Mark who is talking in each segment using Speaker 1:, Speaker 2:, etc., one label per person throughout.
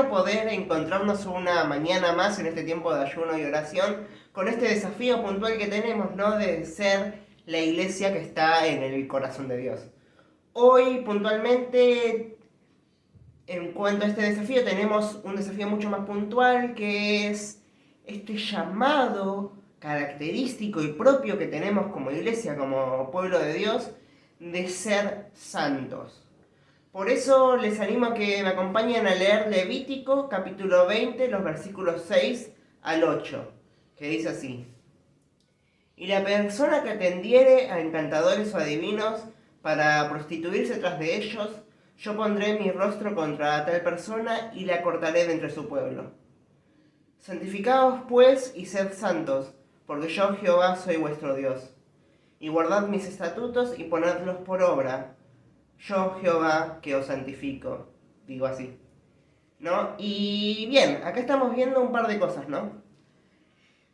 Speaker 1: bueno poder encontrarnos una mañana más en este tiempo de ayuno y oración con este desafío puntual que tenemos, ¿no? De ser la iglesia que está en el corazón de Dios. Hoy puntualmente, en cuanto a este desafío, tenemos un desafío mucho más puntual que es este llamado característico y propio que tenemos como iglesia, como pueblo de Dios, de ser santos. Por eso les animo a que me acompañen a leer Levítico capítulo 20, los versículos 6 al 8, que dice así: Y la persona que atendiere a encantadores o adivinos para prostituirse tras de ellos, yo pondré mi rostro contra tal persona y la cortaré de entre su pueblo. Santificaos pues y sed santos, porque yo Jehová soy vuestro Dios. Y guardad mis estatutos y ponedlos por obra. Yo Jehová que os santifico. Digo así, ¿no? Y bien, acá estamos viendo un par de cosas, ¿no?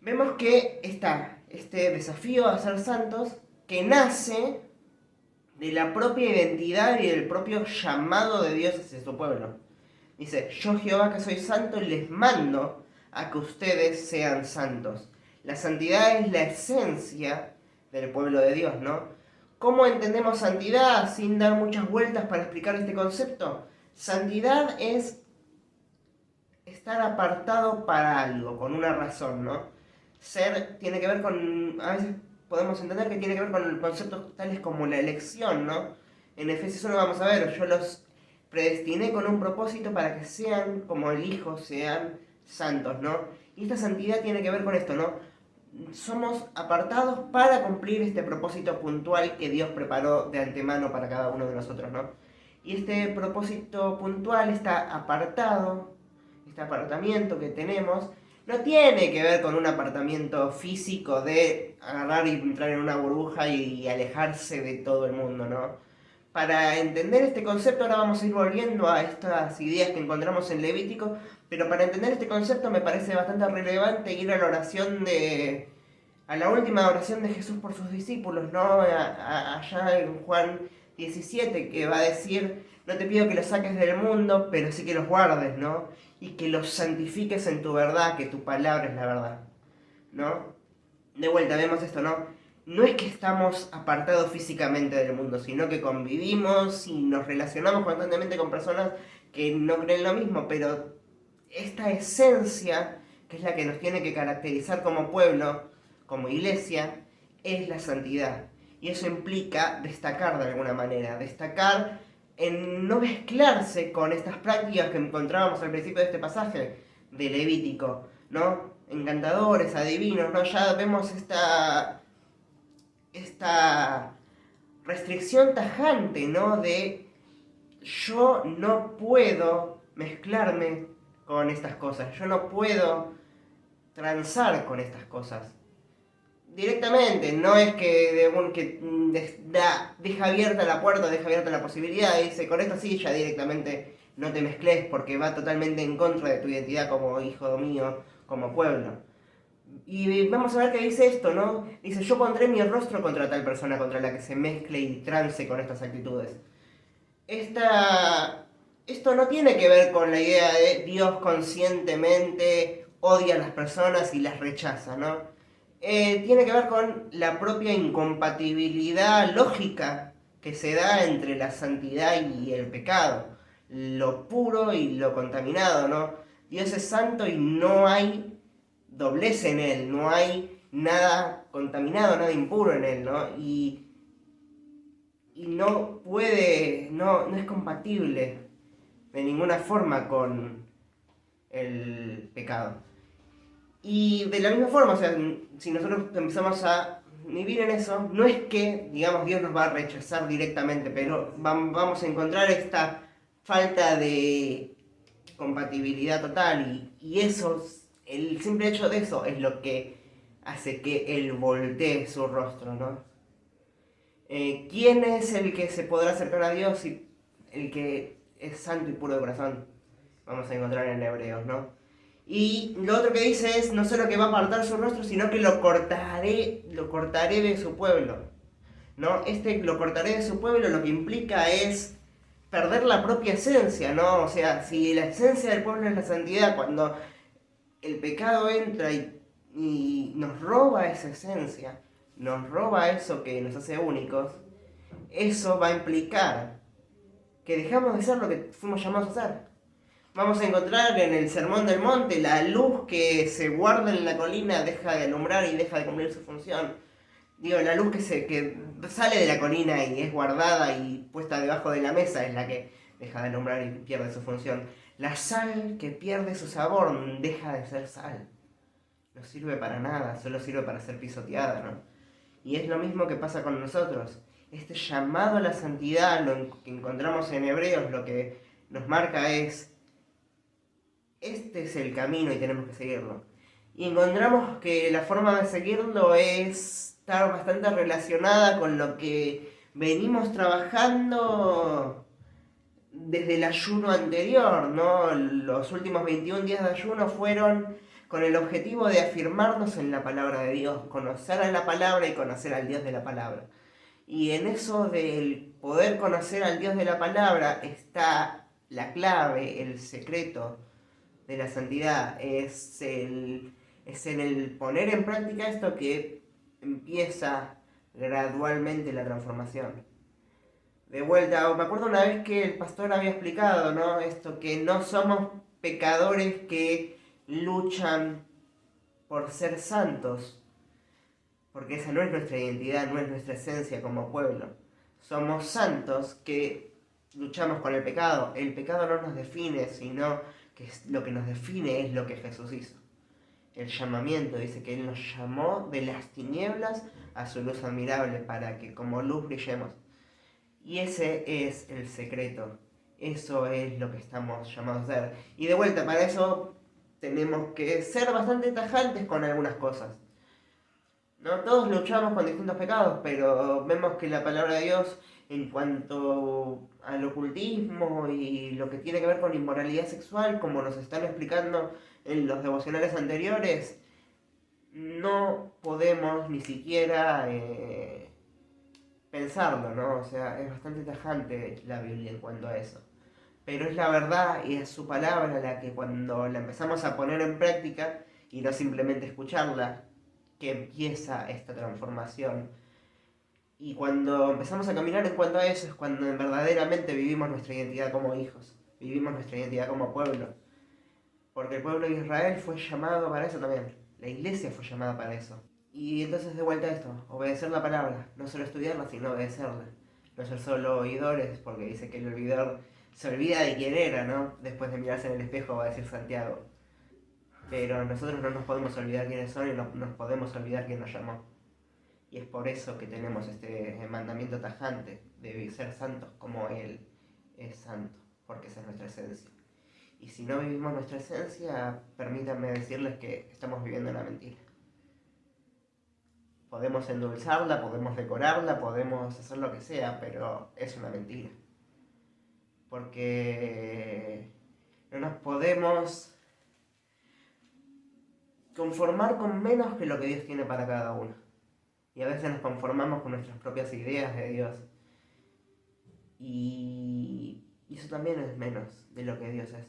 Speaker 1: Vemos que está este desafío a ser santos que nace de la propia identidad y del propio llamado de Dios hacia su pueblo. Dice: yo Jehová que soy santo les mando a que ustedes sean santos. La santidad es la esencia del pueblo de Dios, ¿no? ¿Cómo entendemos santidad sin dar muchas vueltas para explicar este concepto? Santidad es estar apartado para algo, con una razón, ¿no? Ser tiene que ver con, a veces podemos entender que tiene que ver con conceptos tales como la elección, ¿no? En Efesios 1 vamos a ver: yo los predestiné con un propósito para que sean como el Hijo, sean santos, ¿no? Y esta santidad tiene que ver con esto, ¿no? Somos apartados para cumplir este propósito puntual que Dios preparó de antemano para cada uno de nosotros, ¿no? Y este propósito puntual está apartado, este apartamiento que tenemos, no tiene que ver con un apartamiento físico de agarrar y entrar en una burbuja y alejarse de todo el mundo, ¿no? Para entender este concepto ahora vamos a ir volviendo a estas ideas que encontramos en Levítico, pero para entender este concepto me parece bastante relevante ir a la oración a la última oración de Jesús por sus discípulos, ¿no? Allá en Juan 17, que va a decir: no te pido que los saques del mundo, pero sí que los guardes, ¿no? Y que los santifiques en tu verdad, que tu palabra es la verdad, ¿no? De vuelta, vemos esto, ¿no? No es que estamos apartados físicamente del mundo, sino que convivimos y nos relacionamos constantemente con personas que no creen lo mismo, pero esta esencia, que es la que nos tiene que caracterizar como pueblo, como iglesia, es la santidad. Y eso implica destacar de alguna manera, destacar en no mezclarse con estas prácticas que encontrábamos al principio de este pasaje de Levítico, ¿no? Encantadores, adivinos, ¿no? Ya vemos esta restricción tajante, ¿no? De yo no puedo mezclarme con estas cosas, yo no puedo transar con estas cosas. Directamente, no es que, deja abierta la puerta, deja abierta la posibilidad, y dice: con esto sí, ya directamente no te mezcles porque va totalmente en contra de tu identidad como hijo mío, como pueblo. Y vamos a ver qué dice esto, ¿no? Dice: yo pondré mi rostro contra tal persona contra la que se mezcle y trance con estas actitudes. Esto no tiene que ver con la idea de Dios conscientemente odia a las personas y las rechaza, ¿no? Tiene que ver con la propia incompatibilidad lógica que se da entre la santidad y el pecado, lo puro y lo contaminado, ¿no? Dios es santo y no hay doblez en él, no hay nada contaminado, nada impuro en él, ¿no? Y no puede, no es compatible de ninguna forma con el pecado. Y de la misma forma, o sea, si nosotros empezamos a vivir en eso, no es que, digamos, Dios nos va a rechazar directamente, pero vamos a encontrar esta falta de compatibilidad total y eso, el simple hecho de eso es lo que hace que Él voltee su rostro, ¿no? ¿Quién es el que se podrá acercar a Dios? Y el que es santo y puro de corazón. Vamos a encontrar en Hebreos, ¿no? Y lo otro que dice es no solo que va a apartar su rostro, sino que lo cortaré de su pueblo, ¿no? Lo cortaré de su pueblo lo que implica es perder la propia esencia, ¿no? O sea, si la esencia del pueblo es la santidad, cuando el pecado entra y nos roba esa esencia, nos roba eso que nos hace únicos, eso va a implicar que dejamos de ser lo que fuimos llamados a ser. Vamos a encontrar en el Sermón del Monte la luz que se guarda en la colina deja de alumbrar y deja de cumplir su función. Digo, la luz que sale de la colina y es guardada y puesta debajo de la mesa es la que deja de alumbrar y pierde su función. La sal que pierde su sabor deja de ser sal. No sirve para nada, solo sirve para ser pisoteada, ¿no? Y es lo mismo que pasa con nosotros. Este llamado a la santidad, lo que encontramos en Hebreos, lo que nos marca es, este es el camino y tenemos que seguirlo. Y encontramos que la forma de seguirlo es estar bastante relacionada con lo que venimos trabajando desde el ayuno anterior, ¿no? Los últimos 21 días de ayuno fueron con el objetivo de afirmarnos en la palabra de Dios, conocer a la palabra y conocer al Dios de la palabra. Y en eso del poder conocer al Dios de la palabra está la clave, el secreto de la santidad. Es en el poner en práctica esto que empieza gradualmente la transformación. De vuelta, me acuerdo una vez que el pastor había explicado, ¿no? Esto, que no somos pecadores que luchan por ser santos, porque esa no es nuestra identidad, no es nuestra esencia como pueblo. Somos santos que luchamos con el pecado. El pecado no nos define, sino que lo que nos define es lo que Jesús hizo. El llamamiento, dice que Él nos llamó de las tinieblas a su luz admirable para que como luz brillemos. Y ese es el secreto. Eso es lo que estamos llamados a hacer. Y de vuelta, para eso tenemos que ser bastante tajantes con algunas cosas. No todos luchamos con distintos pecados, pero vemos que la palabra de Dios, en cuanto al ocultismo y lo que tiene que ver con inmoralidad sexual, como nos están explicando en los devocionales anteriores, no podemos ni siquiera pensarlo, ¿no? O sea, es bastante tajante la Biblia en cuanto a eso. Pero es la verdad y es su palabra la que cuando la empezamos a poner en práctica y no simplemente escucharla, que empieza esta transformación. Y cuando empezamos a caminar en cuanto a eso es cuando verdaderamente vivimos nuestra identidad como hijos, vivimos nuestra identidad como pueblo. Porque el pueblo de Israel fue llamado para eso también, la iglesia fue llamada para eso. Y entonces de vuelta a esto, obedecer la palabra, no solo estudiarla, sino obedecerla. No ser solo oidores, porque dice que el oidor se olvida de quién era, ¿no? Después de mirarse en el espejo va a decir Santiago. Pero nosotros no nos podemos olvidar quiénes son y no nos podemos olvidar quién nos llamó. Y es por eso que tenemos este mandamiento tajante de ser santos como Él es santo, porque esa es nuestra esencia. Y si no vivimos nuestra esencia, permítanme decirles que estamos viviendo una mentira. Podemos endulzarla, podemos decorarla, podemos hacer lo que sea, pero es una mentira. Porque no nos podemos conformar con menos que lo que Dios tiene para cada uno. Y a veces nos conformamos con nuestras propias ideas de Dios. Y eso también es menos de lo que Dios es.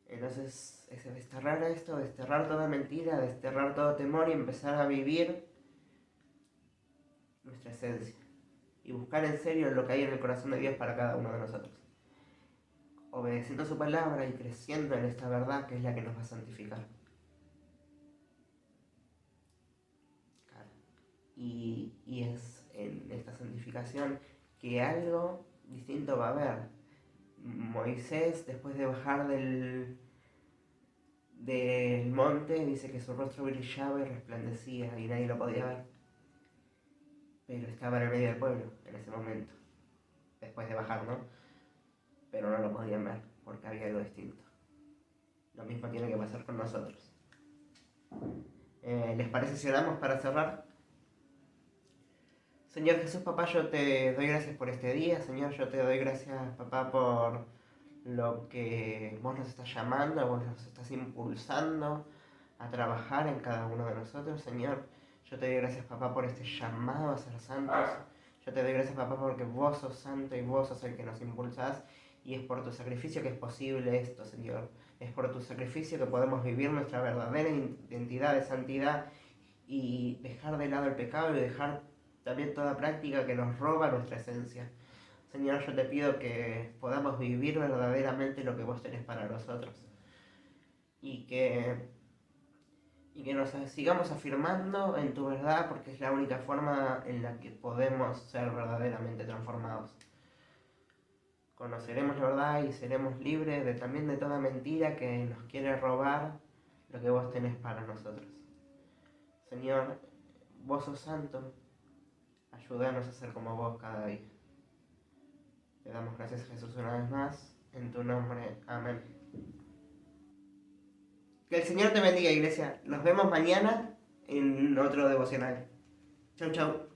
Speaker 1: Entonces, es desterrar esto, desterrar toda mentira, desterrar todo temor y empezar a vivir nuestra esencia. Y buscar en serio lo que hay en el corazón de Dios para cada uno de nosotros. Obedeciendo su palabra y creciendo en esta verdad que es la que nos va a santificar. Y es en esta santificación que algo distinto va a haber. Moisés, después de bajar del monte, dice que su rostro brillaba y resplandecía y nadie lo podía ver. Pero estaba en el medio del pueblo en ese momento, después de bajar, ¿no? Pero no lo podían ver porque había algo distinto. Lo mismo tiene que pasar con nosotros. ¿Les parece si oramos para cerrar? Señor Jesús, papá, yo te doy gracias por este día. Señor, yo te doy gracias, papá, por lo que vos nos estás llamando, vos nos estás impulsando a trabajar en cada uno de nosotros. Señor, yo te doy gracias, papá, por este llamado a ser santos. Yo te doy gracias, papá, porque vos sos santo y vos sos el que nos impulsás. Y es por tu sacrificio que es posible esto, Señor. Es por tu sacrificio que podemos vivir nuestra verdadera identidad de santidad y dejar de lado el pecado y dejar también toda práctica que nos roba nuestra esencia. Señor, yo te pido que podamos vivir verdaderamente lo que vos tenés para nosotros. Y que nos sigamos afirmando en tu verdad, porque es la única forma en la que podemos ser verdaderamente transformados. Conoceremos la verdad y seremos libres también de toda mentira que nos quiere robar lo que vos tenés para nosotros. Señor, vos sos santo, ayúdanos a ser como vos cada día. Te damos gracias, Jesús, una vez más, en tu nombre. Amén. Que el Señor te bendiga, iglesia. Nos vemos mañana en otro devocional. Chau, chau.